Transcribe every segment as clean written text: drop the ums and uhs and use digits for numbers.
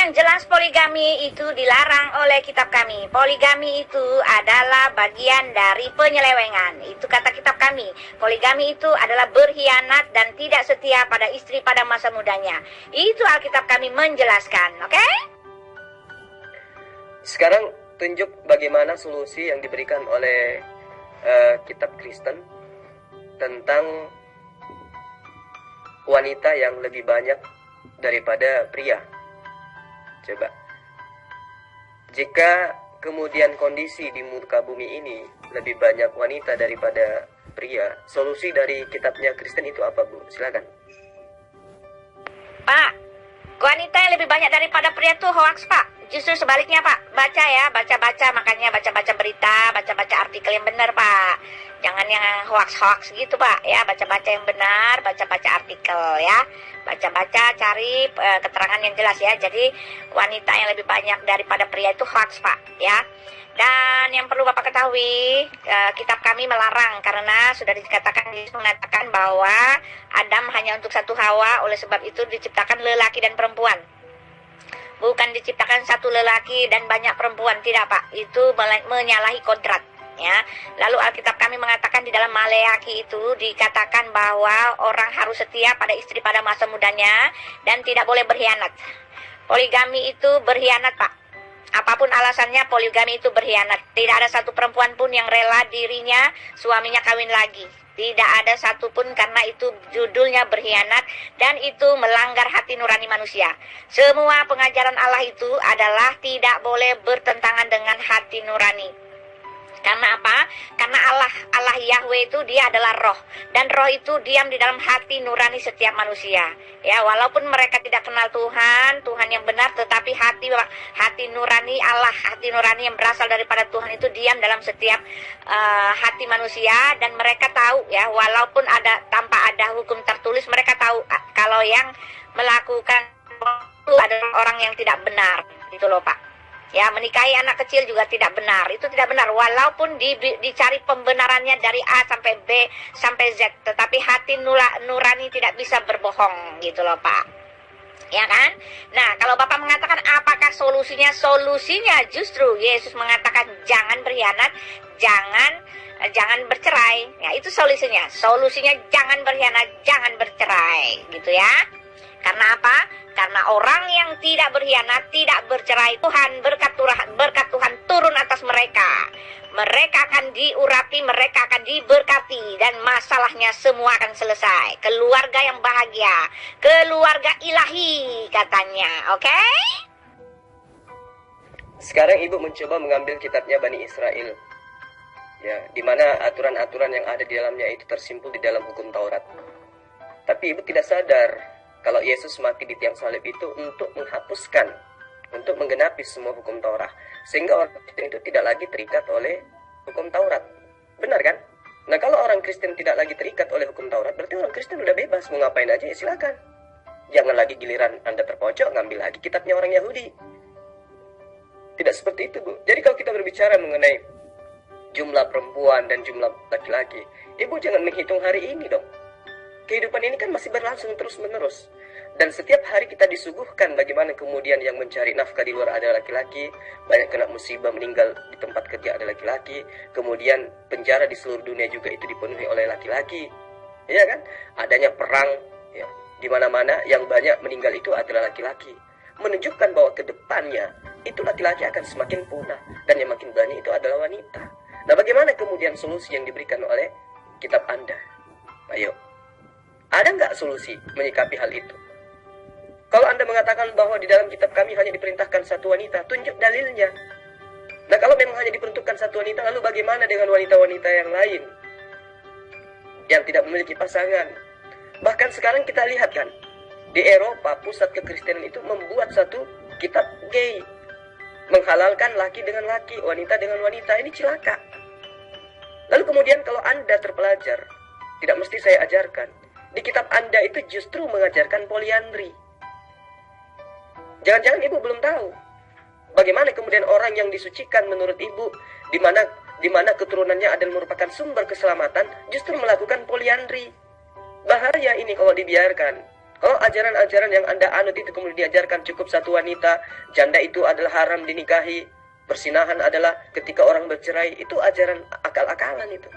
yang jelas poligami itu dilarang oleh kitab kami. Poligami itu adalah bagian dari penyelewengan. Itu kata kitab kami. Poligami itu adalah berkhianat dan tidak setia pada istri pada masa mudanya. Itu Alkitab kami menjelaskan, oke? Sekarang tunjuk bagaimana solusi yang diberikan oleh kitab Kristen tentang wanita yang lebih banyak daripada pria. Coba. Jika kemudian kondisi di muka bumi ini lebih banyak wanita daripada pria, solusi dari kitabnya Kristen itu apa, Bu? Silakan. Pak, wanita yang lebih banyak daripada pria itu hoax, Pak. Justru sebaliknya, Pak. Baca ya, baca-baca, makanya baca-baca berita, baca-baca artikel yang benar, Pak. Jangan yang hoax-hoax gitu, Pak. Ya, baca-baca yang benar, baca-baca artikel ya. Baca-baca, cari keterangan yang jelas ya. Jadi, wanita yang lebih banyak daripada pria itu hoax, Pak, ya. Dan yang perlu Bapak ketahui, kitab kami melarang karena sudah dikatakan, mengatakan bahwa Adam hanya untuk satu Hawa, oleh sebab itu diciptakan lelaki dan perempuan. Bukan diciptakan satu lelaki dan banyak perempuan, tidak, Pak. Itu menyalahi kontrak. Ya, lalu Alkitab kami mengatakan di dalam Maleakhi itu dikatakan bahwa orang harus setia pada istri pada masa mudanya dan tidak boleh berkhianat. Poligami itu berkhianat, Pak. Apapun alasannya, poligami itu berkhianat. Tidak ada satu perempuan pun yang rela dirinya suaminya kawin lagi. Tidak ada satupun, karena itu judulnya berkhianat dan itu melanggar hati nurani manusia. Semua pengajaran Allah itu adalah tidak boleh bertentangan dengan hati nurani. Karena apa? Karena Allah Yahweh itu dia adalah roh. Dan roh itu diam di dalam hati nurani setiap manusia. Ya, walaupun mereka tidak kenal Tuhan, Tuhan yang benar, tetapi hati nurani Allah, hati nurani yang berasal daripada Tuhan itu diam dalam setiap hati manusia. Dan mereka tahu ya, walaupun tanpa ada hukum tertulis, mereka tahu kalau yang melakukan itu adalah orang yang tidak benar. Gitu loh, Pak. Ya, menikahi anak kecil juga tidak benar. Itu tidak benar. Walaupun dicari pembenarannya dari A sampai B sampai Z. Tetapi hati nurani tidak bisa berbohong. Gitu loh, Pak. Ya kan? Nah, kalau Bapak mengatakan apakah solusinya? Solusinya justru Yesus mengatakan jangan berkhianat, jangan bercerai. Ya, itu solusinya. Solusinya jangan berkhianat, jangan bercerai. Gitu ya. Karena apa? Karena orang yang tidak berkhianat, tidak bercerai, Tuhan berkat Tuhan turun atas mereka. Mereka akan diurapi, mereka akan diberkati, dan masalahnya semua akan selesai. Keluarga yang bahagia, keluarga ilahi katanya, oke? Sekarang Ibu mencoba mengambil kitabnya Bani Israel. Ya, di mana aturan-aturan yang ada di dalamnya itu tersimpul di dalam hukum Taurat. Tapi Ibu tidak sadar kalau Yesus mati di tiang salib itu untuk menghapuskan, untuk menggenapi semua hukum Taurat. Sehingga orang Kristen itu tidak lagi terikat oleh hukum Taurat. Benar kan? Nah, kalau orang Kristen tidak lagi terikat oleh hukum Taurat, berarti orang Kristen udah bebas. Mau ngapain aja ya silakan. Jangan lagi giliran Anda terpojok, ngambil lagi kitabnya orang Yahudi. Tidak seperti itu, Bu. Jadi kalau kita berbicara mengenai jumlah perempuan dan jumlah laki-laki, Ibu jangan menghitung hari ini dong. Kehidupan ini kan masih berlangsung terus-menerus. Dan setiap hari kita disuguhkan bagaimana kemudian yang mencari nafkah di luar adalah laki-laki. Banyak kena musibah, meninggal di tempat kerja adalah laki-laki. Kemudian penjara di seluruh dunia juga itu dipenuhi oleh laki-laki. Iya kan? Adanya perang ya, di mana-mana yang banyak meninggal itu adalah laki-laki. Menunjukkan bahwa ke depannya itu laki-laki akan semakin punah. Dan yang makin banyak itu adalah wanita. Nah, bagaimana kemudian solusi yang diberikan oleh kitab Anda? Ayo. Ada nggak solusi menyikapi hal itu? Kalau Anda mengatakan bahwa di dalam kitab kami hanya diperintahkan satu wanita, tunjuk dalilnya. Nah, kalau memang hanya diperuntukkan satu wanita, lalu bagaimana dengan wanita-wanita yang lain yang tidak memiliki pasangan? Bahkan sekarang kita lihat kan, di Eropa pusat kekristenan itu membuat satu kitab gay, menghalalkan laki dengan laki, wanita dengan wanita. Ini celaka. Lalu kemudian kalau Anda terpelajar, tidak mesti saya ajarkan, di kitab Anda itu justru mengajarkan poliandri. Jangan-jangan Ibu belum tahu bagaimana kemudian orang yang disucikan menurut Ibu, di mana keturunannya adalah merupakan sumber keselamatan, justru melakukan poliandri. Bahaya ini kalau dibiarkan. Oh, ajaran-ajaran yang Anda anut itu kemudian diajarkan cukup satu wanita, janda itu adalah haram dinikahi, persinahan adalah ketika orang bercerai, itu ajaran akal-akalan itu.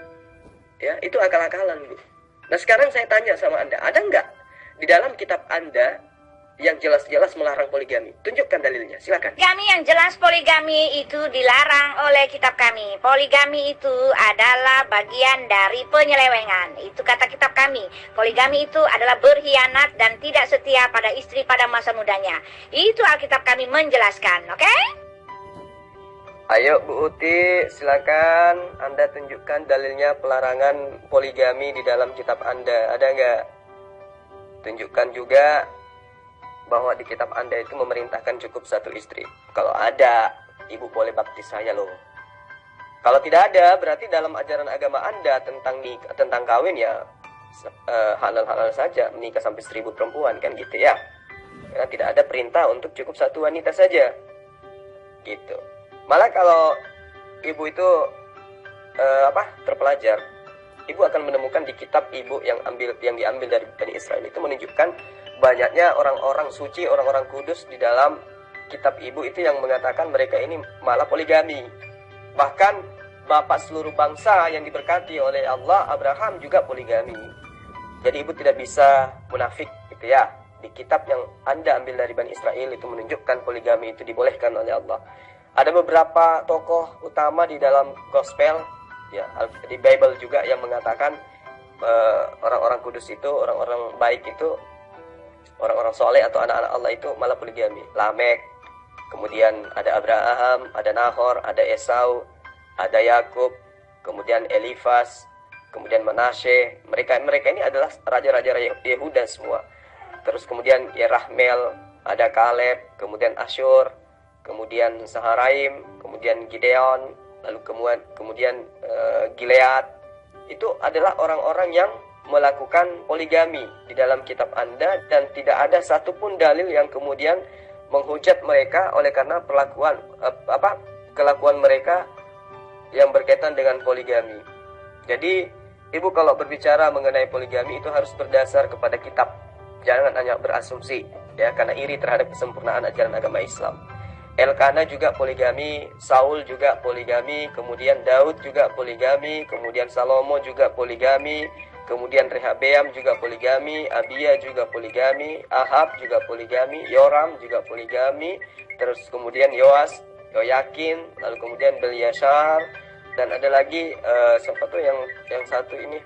Ya, itu akal-akalan, Bu. Nah, sekarang saya tanya sama Anda, ada nggak di dalam kitab Anda yang jelas-jelas melarang poligami? Tunjukkan dalilnya, silakan. Poligami yang jelas poligami itu dilarang oleh kitab kami. Poligami itu adalah bagian dari penyelewengan. Itu kata kitab kami. Poligami itu adalah berkhianat dan tidak setia pada istri pada masa mudanya. Itu Alkitab kami menjelaskan, oke? Ayo Bu Uti, silakan Anda tunjukkan dalilnya pelarangan poligami di dalam kitab Anda. Ada nggak? Tunjukkan juga bahwa di kitab Anda itu memerintahkan cukup satu istri. Kalau ada, Ibu boleh baptis saya loh. Kalau tidak ada, berarti dalam ajaran agama Anda tentang kawin ya halal-halal saja, menikah sampai 1000 perempuan, kan gitu ya. Karena tidak ada perintah untuk cukup satu wanita saja. Gitu. Malah kalau Ibu itu terpelajar, Ibu akan menemukan di kitab Ibu yang diambil dari Bani Israel itu menunjukkan banyaknya orang-orang suci, orang-orang kudus di dalam kitab Ibu itu yang mengatakan mereka ini malah poligami. Bahkan bapak seluruh bangsa yang diberkati oleh Allah, Abraham, juga poligami. Jadi Ibu tidak bisa munafik gitu ya. Di kitab yang Anda ambil dari Bani Israel itu menunjukkan poligami itu dibolehkan oleh Allah. Ada beberapa tokoh utama di dalam gospel, ya, di Bible juga yang mengatakan orang-orang kudus itu, orang-orang baik itu, orang-orang soleh atau anak-anak Allah itu malah poligami. Lamek, kemudian ada Abraham, ada Nahor, ada Esau, ada Yakub, kemudian Elifas, kemudian Manasye. Mereka ini adalah raja-raja Yehuda semua. Terus kemudian Yerahmeel, ada Kaleb, kemudian Asyur, kemudian Saharaim, kemudian Gideon, lalu kemudian Gilead. Itu adalah orang-orang yang melakukan poligami di dalam kitab Anda, dan tidak ada satupun dalil yang kemudian menghujat mereka oleh karena kelakuan mereka yang berkaitan dengan poligami. Jadi Ibu kalau berbicara mengenai poligami itu harus berdasar kepada kitab, jangan hanya berasumsi ya, karena iri terhadap kesempurnaan ajaran agama Islam. Elkana juga poligami, Saul juga poligami, kemudian Daud juga poligami, kemudian Salomo juga poligami, kemudian Rehabeam juga poligami, Abia juga poligami, Ahab juga poligami, Yoram juga poligami, terus kemudian Yoas, Yoyakin, lalu kemudian Beliasar, dan ada lagi siapa tuh yang satu ini,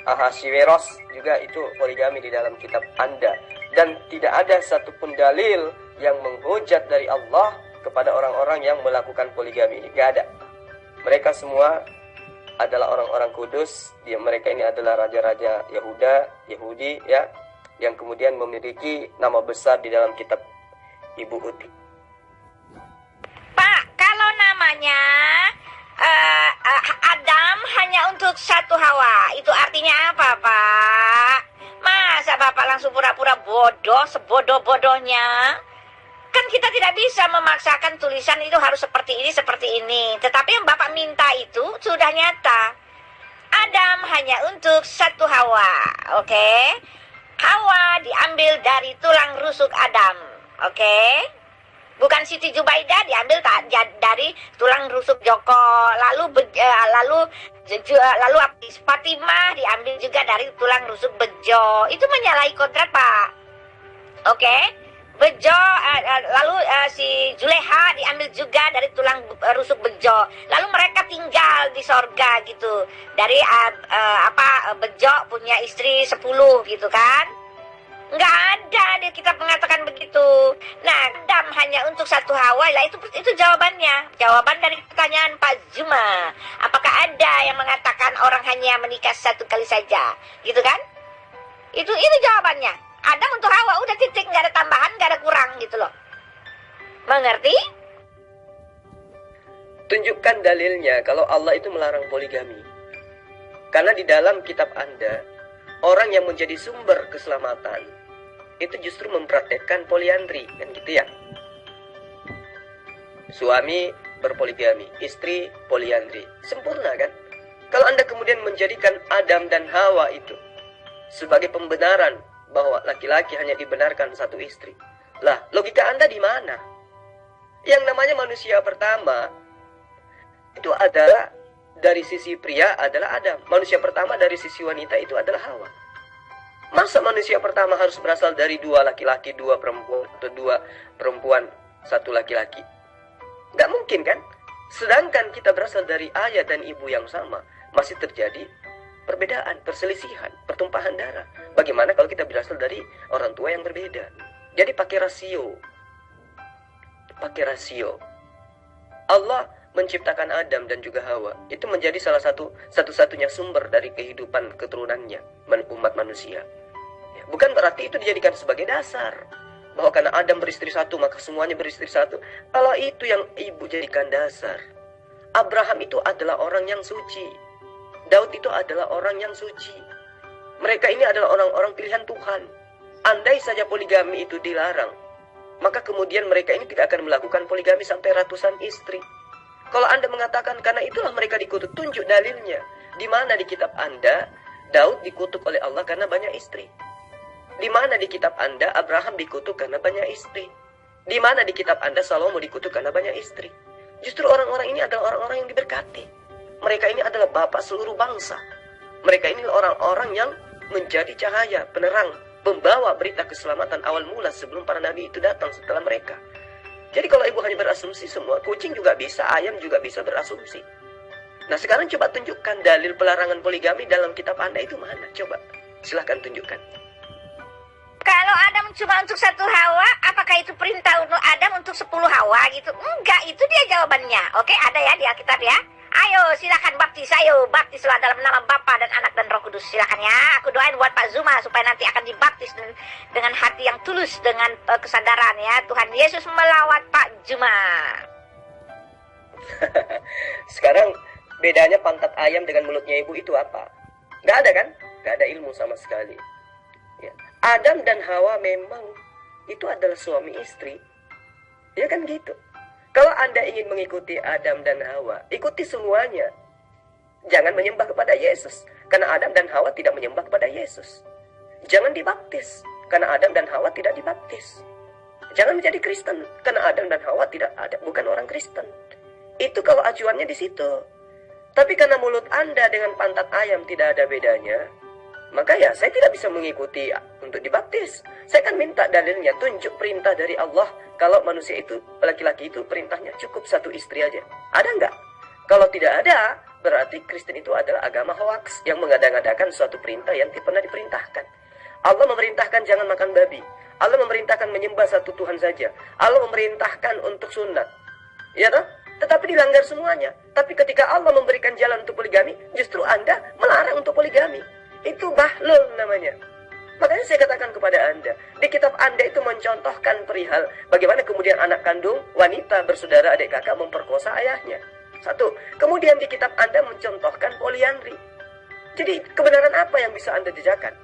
Ahasiweros juga itu poligami di dalam kitab Anda. Dan tidak ada satupun dalil yang menghujat dari Allah kepada orang-orang yang melakukan poligami ini. Gak ada. Mereka semua adalah orang-orang kudus. Mereka ini adalah raja-raja Yahudi ya, yang kemudian memiliki nama besar di dalam kitab Ibu Uti. Pak, kalau namanya Adam hanya untuk satu Hawa, itu artinya apa, Pak? Masa Bapak langsung pura-pura bodoh, sebodoh-bodohnya? Kan kita tidak bisa memaksakan tulisan itu harus seperti ini. Tetapi yang Bapak minta itu sudah nyata. Adam hanya untuk satu Hawa, oke? Hawa diambil dari tulang rusuk Adam, oke? Bukan Siti Jubaidah diambil dari tulang rusuk Joko. Lalu Fatimah diambil juga dari tulang rusuk Bejo. Itu menyalahi kontrak, Pak. Oke? Bejo, lalu si Juleha diambil juga dari tulang rusuk Bejo. Lalu mereka tinggal di sorga gitu. Dari Bejo punya istri 10 gitu kan? Nggak ada di kitab mengatakan begitu. Nah, Adam hanya untuk satu Hawa, lah itu jawabannya. Jawaban dari pertanyaan Pak Zuma. Apakah ada yang mengatakan orang hanya menikah satu kali saja? Gitu kan? Itu jawabannya. Adam untuk Hawa, udah titik, nggak ada tambahan, nggak ada kurang gitu loh. Mengerti? Tunjukkan dalilnya kalau Allah itu melarang poligami. Karena di dalam kitab Anda, orang yang menjadi sumber keselamatan itu justru mempraktekkan poliandri, kan gitu ya. Suami berpoligami, istri poliandri, sempurna kan? Kalau Anda kemudian menjadikan Adam dan Hawa itu sebagai pembenaran bahwa laki-laki hanya dibenarkan satu istri. Lah, logika Anda di mana? Yang namanya manusia pertama itu adalah dari sisi pria adalah Adam. Manusia pertama dari sisi wanita itu adalah Hawa. Masa manusia pertama harus berasal dari dua laki-laki, dua perempuan, atau dua perempuan, satu laki-laki? Nggak mungkin kan? Sedangkan kita berasal dari ayah dan ibu yang sama, masih terjadi perbedaan, perselisihan, pertumpahan darah. Bagaimana kalau kita berasal dari orang tua yang berbeda? Jadi pakai rasio. Pakai rasio. Allah menciptakan Adam dan juga Hawa. Itu menjadi salah satu-satunya sumber dari kehidupan keturunannya, umat manusia. Ya, bukan berarti itu dijadikan sebagai dasar. Bahwa karena Adam beristri satu, maka semuanya beristri satu. Kalau itu yang ibu jadikan dasar. Abraham itu adalah orang yang suci. Daud itu adalah orang yang suci. Mereka ini adalah orang-orang pilihan Tuhan. Andai saja poligami itu dilarang, maka kemudian mereka ini tidak akan melakukan poligami sampai ratusan istri. Kalau Anda mengatakan karena itulah mereka dikutuk, tunjuk dalilnya. Di mana di kitab Anda, Daud dikutuk oleh Allah karena banyak istri? Di mana di kitab Anda Abraham dikutuk karena banyak istri? Di mana di kitab Anda Salomo dikutuk karena banyak istri? Justru orang-orang ini adalah orang-orang yang diberkati. Mereka ini adalah bapak seluruh bangsa. Mereka ini orang-orang yang menjadi cahaya, penerang, pembawa berita keselamatan awal mula sebelum para nabi itu datang setelah mereka. Jadi kalau ibu hanya berasumsi semua, kucing juga bisa, ayam juga bisa berasumsi. Nah sekarang coba tunjukkan dalil pelarangan poligami dalam kitab Anda itu mana? Coba, silahkan tunjukkan. Kalau Adam cuma untuk satu Hawa, apakah itu perintah untuk Adam untuk 10 Hawa gitu? Enggak, itu dia jawabannya. Oke, ada ya di Alkitab ya. Ayo silakan baptis, baptislah dalam nama Bapa dan Anak dan Roh Kudus. Silakan ya. Aku doain buat Pak Zuma supaya nanti akan dibaptis dengan hati yang tulus, dengan kesadaran ya. Tuhan Yesus melawat Pak Zuma. Sekarang bedanya pantat ayam dengan mulutnya ibu itu apa? Nggak ada kan? Nggak ada ilmu sama sekali. Ya. Adam dan Hawa memang itu adalah suami istri. Ya kan gitu. Kalau Anda ingin mengikuti Adam dan Hawa, ikuti semuanya. Jangan menyembah kepada Yesus, karena Adam dan Hawa tidak menyembah kepada Yesus. Jangan dibaptis, karena Adam dan Hawa tidak dibaptis. Jangan menjadi Kristen, karena Adam dan Hawa bukan orang Kristen. Itu kalau acuannya di situ. Tapi karena mulut Anda dengan pantat ayam tidak ada bedanya, maka ya saya tidak bisa mengikuti untuk dibaptis. Saya kan minta dalilnya, tunjuk perintah dari Allah. Kalau manusia itu, laki-laki itu perintahnya cukup satu istri aja. Ada nggak? Kalau tidak ada, berarti Kristen itu adalah agama hoax yang mengada-ngadakan suatu perintah yang tidak pernah diperintahkan. Allah memerintahkan jangan makan babi. Allah memerintahkan menyembah satu Tuhan saja. Allah memerintahkan untuk sunat. Ya toh? Tetapi dilanggar semuanya. Tapi ketika Allah memberikan jalan untuk poligami, justru Anda melarang untuk poligami. Itu bahlul namanya. Makanya saya katakan kepada Anda, di kitab Anda itu mencontohkan perihal bagaimana kemudian anak kandung wanita bersaudara adik kakak memperkosa ayahnya. Satu. Kemudian di kitab Anda mencontohkan poliandri. Jadi kebenaran apa yang bisa Anda jejakan?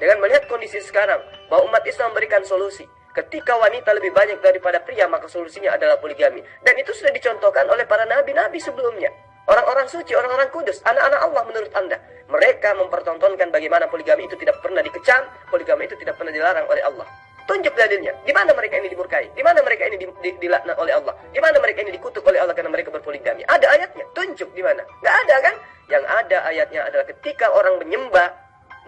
Dengan melihat kondisi sekarang, bahwa umat Islam memberikan solusi. Ketika wanita lebih banyak daripada pria, maka solusinya adalah poligami. Dan itu sudah dicontohkan oleh para nabi-nabi sebelumnya. Orang-orang suci, orang-orang kudus, anak-anak Allah menurut Anda. Mereka mempertontonkan bagaimana poligami itu tidak pernah dikecam, poligami itu tidak pernah dilarang oleh Allah. Tunjuk dalilnya. Di mana mereka ini dimurkai? Di mana mereka ini dilaknat oleh Allah? Di mana mereka ini dikutuk oleh Allah karena mereka berpoligami? Ada ayatnya. Tunjuk di mana? Nggak ada kan? Yang ada ayatnya adalah ketika orang menyembah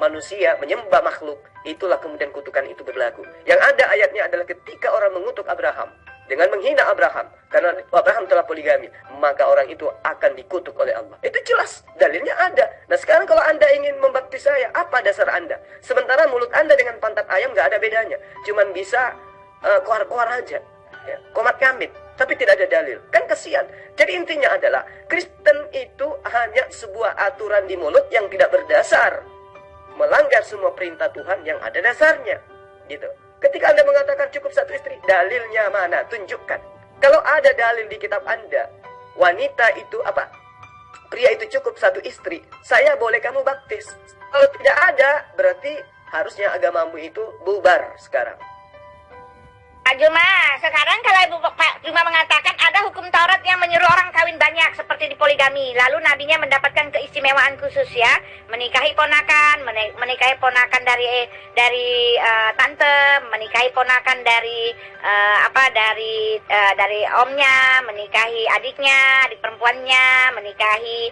manusia, menyembah makhluk, itulah kemudian kutukan itu berlaku. Yang ada ayatnya adalah ketika orang mengutuk Abraham dengan menghina Abraham karena Abraham telah poligami, maka orang itu akan dikutuk oleh Allah. Itu jelas, dalilnya ada. Nah sekarang kalau Anda ingin membaptis saya, apa dasar Anda? Sementara mulut Anda dengan pantat ayam nggak ada bedanya, cuman bisa koar-koar aja, ya, komat kamit, tapi tidak ada dalil. Kan kasihan. Jadi intinya adalah Kristen itu hanya sebuah aturan di mulut yang tidak berdasar, melanggar semua perintah Tuhan yang ada dasarnya, gitu. Ketika Anda mengatakan cukup satu istri, dalilnya mana? Tunjukkan. Kalau ada dalil di kitab Anda, wanita itu pria itu cukup satu istri, saya boleh kamu baptis. Kalau tidak ada, berarti harusnya agamamu itu bubar sekarang. Pak Juma, sekarang kalau Ibu Pak Juma mengatakan ada hukum Taurat yang menyuruh orang kawin banyak seperti di poligami. Lalu nabinya mendapatkan keistimewaan khusus ya, menikahi ponakan, menikahi ponakan dari tante, menikahi ponakan dari dari omnya, menikahi adiknya, adik perempuannya, menikahi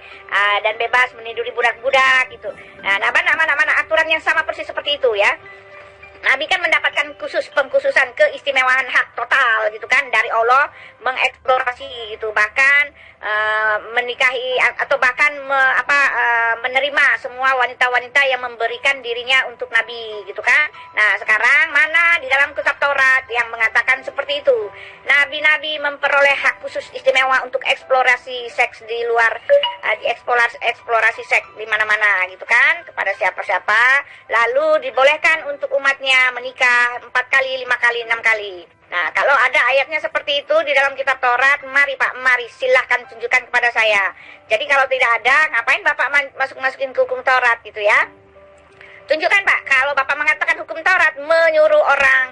dan bebas meniduri budak-budak gitu. Nah, mana aturan yang sama persis seperti itu ya. Nabi kan mendapatkan pengkhususan keistimewaan hak total gitu kan dari Allah, mengeksplorasi gitu, bahkan menikahi atau bahkan menerima semua wanita-wanita yang memberikan dirinya untuk Nabi gitu kan. Nah, sekarang mana di dalam kitab Taurat yang mengatakan seperti itu? Nabi-nabi memperoleh hak khusus istimewa untuk eksplorasi seks di luar, eksplorasi seks di mana-mana gitu kan, kepada siapa-siapa, lalu dibolehkan untuk umatnya menikah 4 kali, 5 kali, 6 kali. Nah, kalau ada ayatnya seperti itu di dalam kitab Taurat, mari Pak, mari silahkan tunjukkan kepada saya. Jadi kalau tidak ada, ngapain Bapak masukin ke hukum Taurat gitu ya? Tunjukkan Pak, kalau Bapak mengatakan hukum Taurat menyuruh orang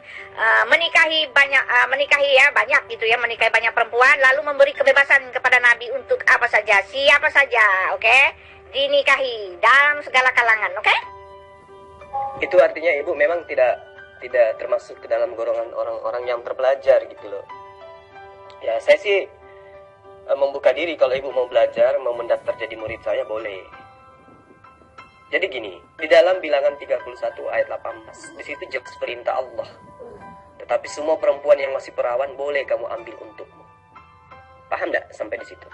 menikahi banyak gitu ya, menikahi banyak perempuan, lalu memberi kebebasan kepada Nabi untuk apa saja, siapa saja, oke? Dinikahi dalam segala kalangan, oke? Itu artinya Ibu memang tidak termasuk ke dalam golongan orang-orang yang terpelajar gitu loh. Ya, saya sih membuka diri kalau Ibu mau belajar, mau mendaftar jadi murid saya, boleh. Jadi gini, di dalam Bilangan 31 ayat 18, di situ jelas perintah Allah. Tetapi semua perempuan yang masih perawan boleh kamu ambil untukmu. Paham enggak sampai di situ?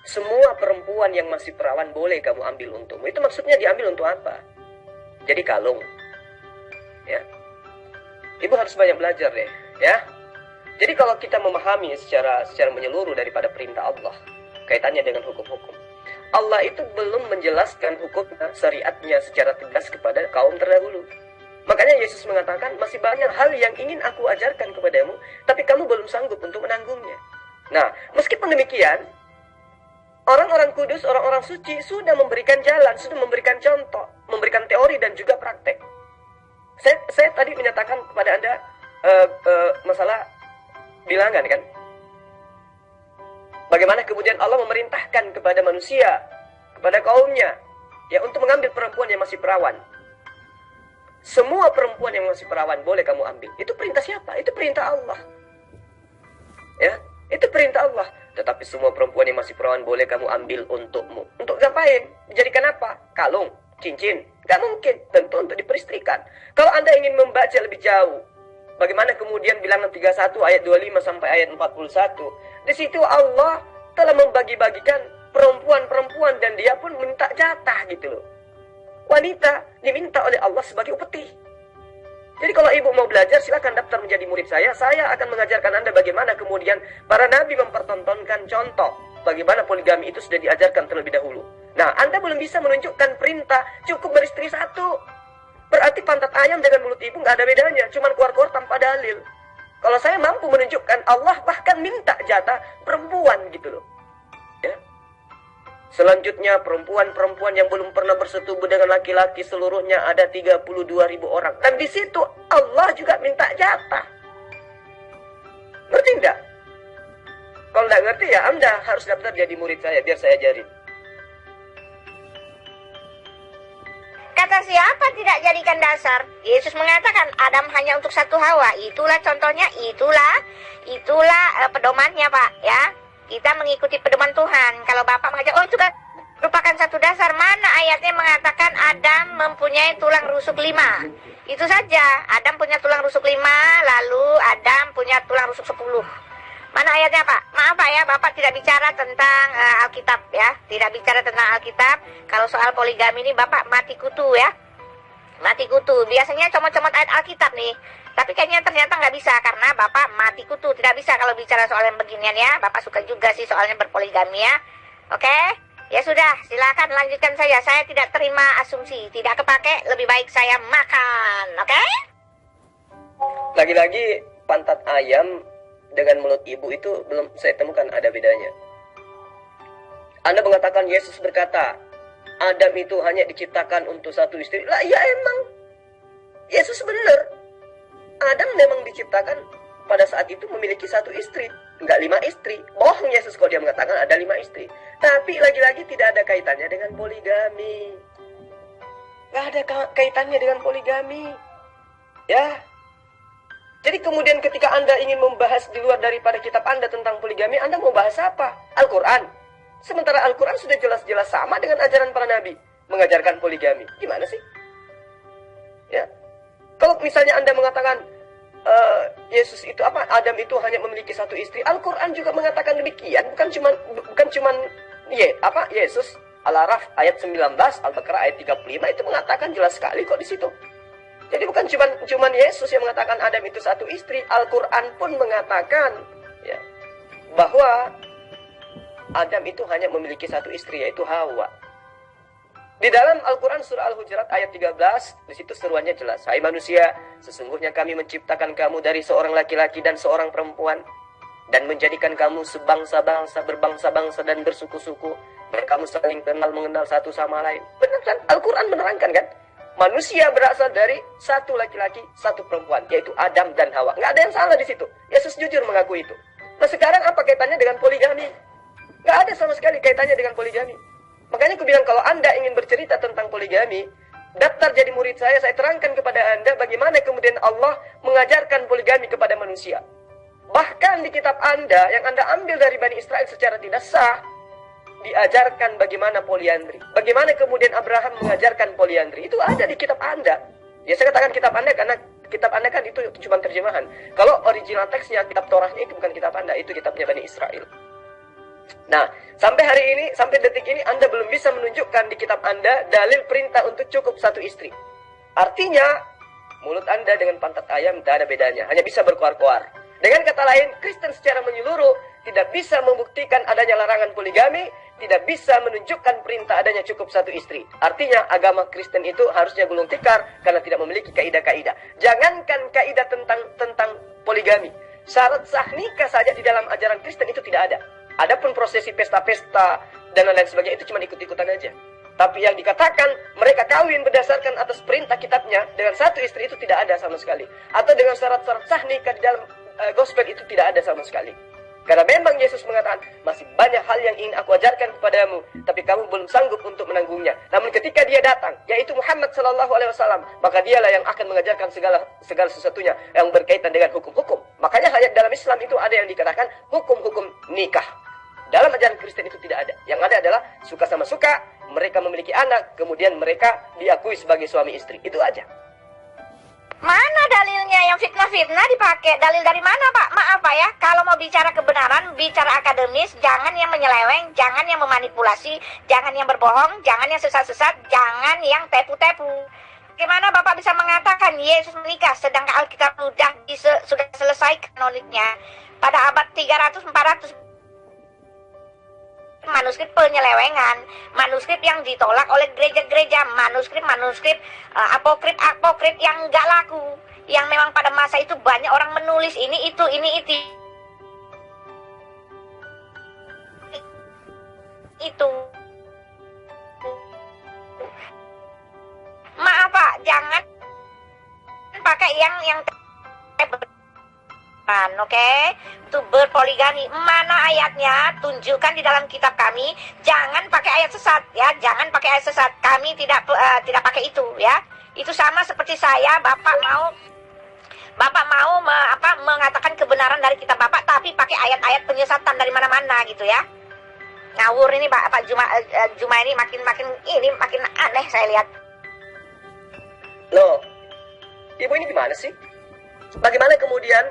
Semua perempuan yang masih perawan boleh kamu ambil untukmu. Itu maksudnya diambil untuk apa? Jadi kalung. Ya. Ibu harus banyak belajar deh, ya. Jadi kalau kita memahami secara menyeluruh daripada perintah Allah, kaitannya dengan hukum-hukum, Allah itu belum menjelaskan hukum syariatnya secara tegas kepada kaum terdahulu. Makanya Yesus mengatakan, masih banyak hal yang ingin aku ajarkan kepadamu, tapi kamu belum sanggup untuk menanggungnya. Nah, meskipun demikian, orang-orang kudus, orang-orang suci sudah memberikan jalan, sudah memberikan contoh, memberikan teori dan juga praktek. Saya tadi menyatakan kepada Anda masalah bilangan kan. Bagaimana kemudian Allah memerintahkan kepada manusia, kepada kaumnya, ya untuk mengambil perempuan yang masih perawan. Semua perempuan yang masih perawan boleh kamu ambil. Itu perintah siapa? Itu perintah Allah. Ya, itu perintah Allah. Tetapi semua perempuan yang masih perawan boleh kamu ambil untukmu. Untuk ngapain? Dijadikan apa? Kalung, cincin. Gak mungkin, tentu untuk diperistrikan. Kalau Anda ingin membaca lebih jauh, bagaimana kemudian Bilangan 31 ayat 25 sampai ayat 41, di situ Allah telah membagi-bagikan perempuan-perempuan dan dia pun minta jatah gitu loh. Wanita diminta oleh Allah sebagai upeti. Jadi kalau ibu mau belajar, silakan daftar menjadi murid saya. Saya akan mengajarkan Anda bagaimana kemudian para nabi mempertontonkan contoh bagaimana poligami itu sudah diajarkan terlebih dahulu. Nah, Anda belum bisa menunjukkan perintah cukup beristri satu. Berarti pantat ayam dengan mulut ibu nggak ada bedanya, cuman keluar-keluar tanpa dalil. Kalau saya mampu menunjukkan, Allah bahkan minta jatah perempuan gitu loh. Ya. Selanjutnya perempuan-perempuan yang belum pernah bersetubuh dengan laki-laki seluruhnya ada 32.000 orang. Dan di situ Allah juga minta jatah. Ngerti nggak? Kalau nggak ngerti ya Anda harus daftar jadi murid saya biar saya ajarin. Kata siapa tidak jadikan dasar? Yesus mengatakan Adam hanya untuk satu Hawa. Itulah contohnya, itulah pedomannya Pak ya. Kita mengikuti pedoman Tuhan. Kalau Bapak mengajak, itu kan merupakan satu dasar. Mana ayatnya mengatakan Adam mempunyai tulang rusuk 5? Itu saja. Adam punya tulang rusuk 5, lalu Adam punya tulang rusuk 10. Mana ayatnya Pak? Maaf Pak ya, Bapak tidak bicara tentang Alkitab ya. Tidak bicara tentang Alkitab. Kalau soal poligami ini Bapak mati kutu ya. Mati kutu. Biasanya comot-comot ayat Alkitab nih. Tapi kayaknya ternyata nggak bisa karena Bapak mati kutu. Tidak bisa kalau bicara soal yang beginian ya. Bapak suka juga sih soalnya berpoligami ya. Oke? Ya sudah, silakan lanjutkan saya. Saya tidak terima asumsi. Tidak kepake, lebih baik saya makan. Oke? Lagi-lagi pantat ayam dengan mulut ibu itu belum saya temukan ada bedanya. Anda mengatakan Yesus berkata, Adam itu hanya diciptakan untuk satu istri. Lah ya emang. Yesus benar. Adam memang diciptakan pada saat itu memiliki satu istri. Enggak 5 istri. Bohong Yesus kalau dia mengatakan ada 5 istri. Tapi lagi-lagi tidak ada kaitannya dengan poligami. Nggak ada kaitannya dengan poligami. Ya. Jadi kemudian ketika Anda ingin membahas di luar daripada kitab Anda tentang poligami, Anda mau bahas apa? Al-Quran. Sementara Al-Quran sudah jelas-jelas sama dengan ajaran para nabi, mengajarkan poligami. Gimana sih? Ya. Kalau misalnya Anda mengatakan Yesus itu Adam itu hanya memiliki 1 istri, Al-Quran juga mengatakan demikian. Bukan cuman Yesus. Al-Araf ayat 19, Al-Baqarah ayat 35 itu mengatakan jelas sekali kok di situ. Jadi bukan cuman Yesus yang mengatakan Adam itu 1 istri, Al-Quran pun mengatakan ya, bahwa Adam itu hanya memiliki 1 istri, yaitu Hawa. Di dalam Al-Quran surah Al-Hujurat ayat 13, di situ seruannya jelas. Hai manusia, sesungguhnya kami menciptakan kamu dari seorang laki-laki dan seorang perempuan, dan menjadikan kamu sebangsa-bangsa, berbangsa-bangsa dan bersuku-suku, dan kamu saling mengenal satu sama lain. Benar kan? Al-Quran menerangkan kan? Manusia berasal dari 1 laki-laki, 1 perempuan, yaitu Adam dan Hawa. Nggak ada yang salah di situ. Yesus jujur mengakui itu. Nah sekarang apa kaitannya dengan poligami? Nggak ada sama sekali kaitannya dengan poligami. Makanya aku bilang kalau Anda ingin bercerita tentang poligami, daftar jadi murid saya terangkan kepada Anda bagaimana kemudian Allah mengajarkan poligami kepada manusia. Bahkan di kitab Anda yang Anda ambil dari Bani Israel secara tidak sah, diajarkan bagaimana poliandri. Bagaimana kemudian Abraham mengajarkan poliandri. Itu ada di kitab Anda. Ya saya katakan kitab Anda karena kitab Anda kan itu cuma terjemahan. Kalau original teksnya, kitab Torahnya itu bukan kitab Anda, itu kitabnya Bani Israel. Nah, sampai hari ini, sampai detik ini Anda belum bisa menunjukkan di kitab Anda dalil perintah untuk cukup 1 istri. Artinya, mulut Anda dengan pantat ayam tidak ada bedanya, hanya bisa berkoar-koar. Dengan kata lain, Kristen secara menyeluruh tidak bisa membuktikan adanya larangan poligami, tidak bisa menunjukkan perintah adanya cukup 1 istri. Artinya, agama Kristen itu harusnya gulung tikar karena tidak memiliki kaidah-kaidah. Jangankan kaidah tentang poligami, syarat sah nikah saja di dalam ajaran Kristen itu tidak ada. Adapun prosesi pesta-pesta dan lain-lain sebagainya itu cuma ikut-ikutan aja. Tapi yang dikatakan mereka kawin berdasarkan atas perintah kitabnya dengan 1 istri itu tidak ada sama sekali. Atau dengan syarat-syarat sah nikah di dalam gospel itu tidak ada sama sekali. Karena memang Yesus mengatakan masih banyak hal yang ingin aku ajarkan kepadamu, tapi kamu belum sanggup untuk menanggungnya. Namun ketika dia datang, yaitu Muhammad SAW, maka dialah yang akan mengajarkan segala sesuatunya yang berkaitan dengan hukum-hukum. Makanya hanya dalam Islam itu ada yang dikatakan hukum-hukum nikah. Dalam ajaran Kristen itu tidak ada. Yang ada adalah suka sama suka, mereka memiliki anak, kemudian mereka diakui sebagai suami istri. Itu aja. Mana dalilnya yang fitnah-fitnah dipakai? Dalil dari mana, Pak? Maaf, Pak ya. Kalau mau bicara kebenaran, bicara akademis, jangan yang menyeleweng, jangan yang memanipulasi, jangan yang berbohong, jangan yang sesat-sesat, jangan yang tepu-tepu. Bagaimana Bapak bisa mengatakan Yesus menikah sedangkan Alkitab sudah selesai kanoniknya pada abad 300-400? Manuskrip penyelewengan, manuskrip yang ditolak oleh gereja-gereja, manuskrip apokrip yang nggak laku, yang memang pada masa itu banyak orang menulis ini itu. Maaf Pak, jangan pakai yang oke? Itu berpoligami. Mana ayatnya? Tunjukkan di dalam kitab kami. Jangan pakai ayat sesat ya. Jangan pakai ayat sesat. Kami tidak pakai itu ya. Itu sama seperti saya, Bapak mau mengatakan kebenaran dari kitab Bapak tapi pakai ayat-ayat penyesatan dari mana-mana gitu ya. Ngawur ini Pak Juma ini makin aneh saya lihat. Loh, Ibu ini gimana sih? Bagaimana kemudian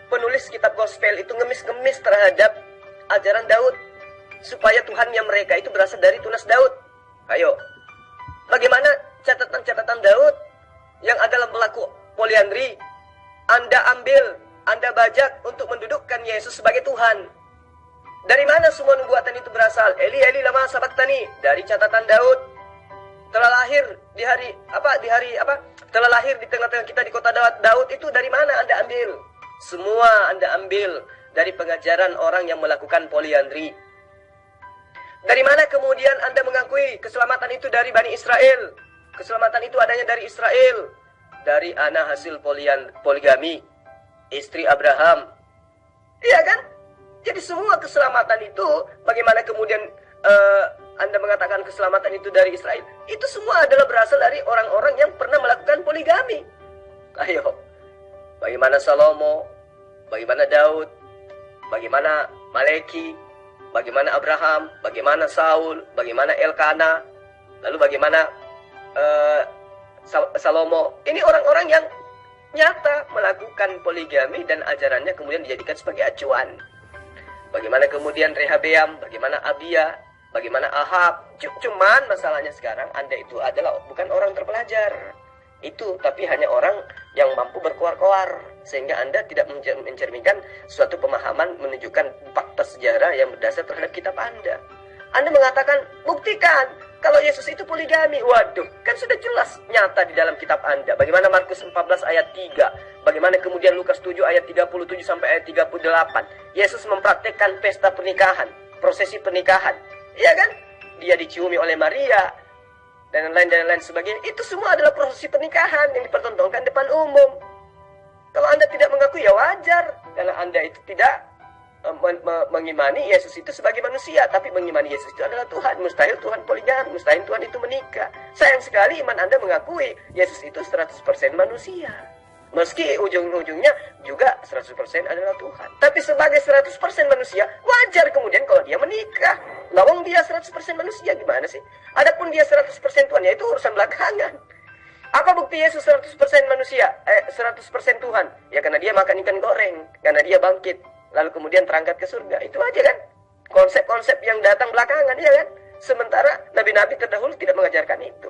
penulis kitab gospel itu ngemis-ngemis terhadap ajaran Daud supaya Tuhannya mereka itu berasal dari tunas Daud? Ayo, bagaimana catatan-catatan Daud yang adalah pelaku poliandri Anda ambil, Anda bajak untuk mendudukkan Yesus sebagai Tuhan? Dari mana semua nubuatan itu berasal? Eli Eli lama sabaktani, dari catatan Daud. Telah lahir telah lahir di tengah-tengah kita di kota Daud itu dari mana Anda ambil? Semua Anda ambil dari pengajaran orang yang melakukan poliandri. Dari mana kemudian Anda mengakui keselamatan itu dari Bani Israel? Keselamatan itu adanya dari Israel, dari anak hasil poligami, istri Abraham. Iya kan? Jadi semua keselamatan itu, bagaimana kemudian Anda mengatakan keselamatan itu dari Israel, itu semua adalah berasal dari orang-orang yang pernah melakukan poligami. Ayo, bagaimana Salomo, bagaimana Daud, bagaimana Maleki, bagaimana Abraham, bagaimana Saul, bagaimana Elkana, lalu bagaimana Salomo. Ini orang-orang yang nyata melakukan poligami dan ajarannya kemudian dijadikan sebagai acuan. Bagaimana kemudian Rehabeam, bagaimana Abia, bagaimana Ahab. Cuman masalahnya sekarang Anda itu adalah bukan orang terpelajar. Itu tapi hanya orang yang mampu berkoar-koar, sehingga Anda tidak mencerminkan suatu pemahaman menunjukkan fakta sejarah yang berdasar terhadap kitab Anda. Anda mengatakan, buktikan kalau Yesus itu poligami. Waduh, kan sudah jelas nyata di dalam kitab Anda. Bagaimana Markus 14 ayat 3, bagaimana kemudian Lukas 7 ayat 37 sampai ayat 38. Yesus mempraktekkan pesta pernikahan, prosesi pernikahan. Iya kan? Dia diciumi oleh Maria dan lain-lain sebagainya. Itu semua adalah prosesi pernikahan yang dipertontonkan depan umum. Kalau Anda tidak mengakui, ya wajar, karena Anda itu tidak mengimani Yesus itu sebagai manusia, tapi mengimani Yesus itu adalah Tuhan. Mustahil Tuhan poligami, mustahil Tuhan itu menikah. Sayang sekali iman Anda mengakui Yesus itu 100% manusia, meski ujung-ujungnya juga 100% adalah Tuhan. Tapi sebagai 100% manusia, wajar kemudian kalau dia menikah. Lawang dia 100% manusia, gimana sih? Adapun dia 100% Tuhan, ya itu urusan belakangan. Apa bukti Yesus 100% manusia, 100% Tuhan? Ya karena dia makan ikan goreng, karena dia bangkit, lalu kemudian terangkat ke surga. Itu aja kan? Konsep-konsep yang datang belakangan, ya kan? Sementara nabi-nabi terdahulu tidak mengajarkan itu.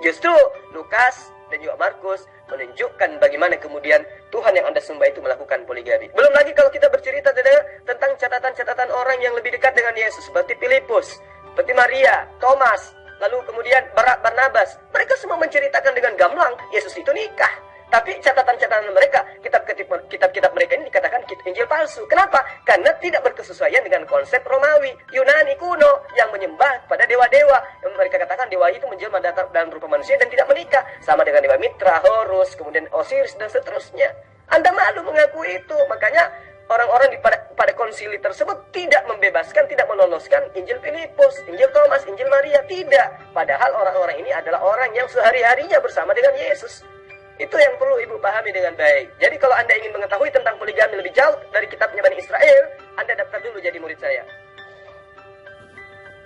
Justru Lukas dan juga Markus menunjukkan bagaimana kemudian Tuhan yang Anda sembah itu melakukan poligami. Belum lagi kalau kita bercerita tentang catatan-catatan orang yang lebih dekat dengan Yesus, seperti Filipus, seperti Maria, Thomas, lalu kemudian Barnabas. Mereka semua menceritakan dengan gamblang Yesus itu nikah. Tapi catatan-catatan mereka, kitab-kitab mereka ini dikatakan Injil palsu. Kenapa? Karena tidak berkesesuaian dengan konsep Romawi, Yunani kuno yang menyembah pada dewa-dewa. Yang mereka katakan dewa itu menjelma dalam rupa manusia dan tidak menikah. Sama dengan dewa Mitra, Horus, kemudian Osiris dan seterusnya. Anda malu mengakui itu. Makanya orang-orang pada konsili tersebut tidak membebaskan, tidak meloloskan Injil Filipus, Injil Thomas, Injil Maria. Tidak. Padahal orang-orang ini adalah orang yang sehari-harinya bersama dengan Yesus. Itu yang perlu Ibu pahami dengan baik. Jadi kalau Anda ingin mengetahui tentang poligami lebih jauh dari kitabnya Bani Israel, Anda daftar dulu jadi murid saya.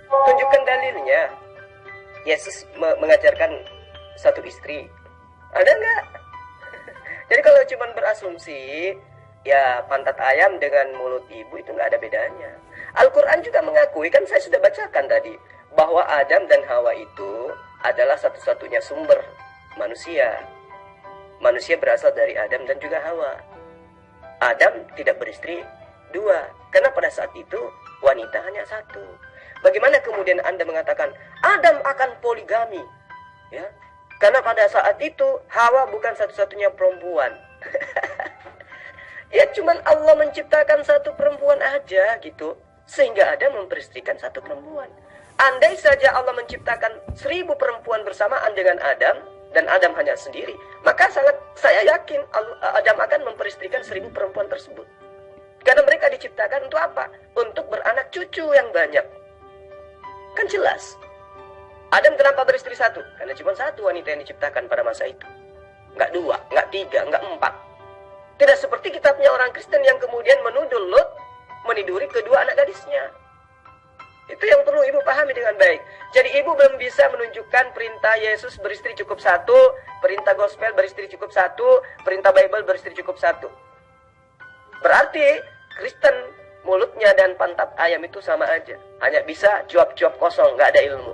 Tunjukkan dalilnya. Yesus mengajarkan satu istri. Ada nggak? Jadi kalau cuma berasumsi, ya pantat ayam dengan mulut ibu itu nggak ada bedanya. Al-Quran juga mengakui, kan saya sudah bacakan tadi, bahwa Adam dan Hawa itu adalah satu-satunya sumber manusia. Manusia berasal dari Adam dan juga Hawa. Adam tidak beristri dua, karena pada saat itu wanita hanya satu. Bagaimana kemudian Anda mengatakan Adam akan poligami? Ya, karena pada saat itu Hawa bukan satu-satunya perempuan. Ya cuman Allah menciptakan satu perempuan aja gitu, sehingga Adam memperistrikan satu perempuan. Andai saja Allah menciptakan 1000 perempuan bersamaan dengan Adam, dan Adam hanya sendiri, maka saya yakin Adam akan memperistrikan 1000 perempuan tersebut. Karena mereka diciptakan untuk apa? Untuk beranak cucu yang banyak. Kan jelas. Adam kenapa beristri satu? Karena cuma satu wanita yang diciptakan pada masa itu. Nggak dua, nggak tiga, nggak empat. Tidak seperti kitabnya orang Kristen yang kemudian menuduh Lot meniduri kedua anak gadisnya. Itu yang perlu Ibu pahami dengan baik. Jadi Ibu belum bisa menunjukkan perintah Yesus beristri cukup satu, perintah gospel beristri cukup satu, perintah Bible beristri cukup satu. Berarti Kristen mulutnya dan pantat ayam itu sama aja. Hanya bisa cuap-cuap kosong, nggak ada ilmu.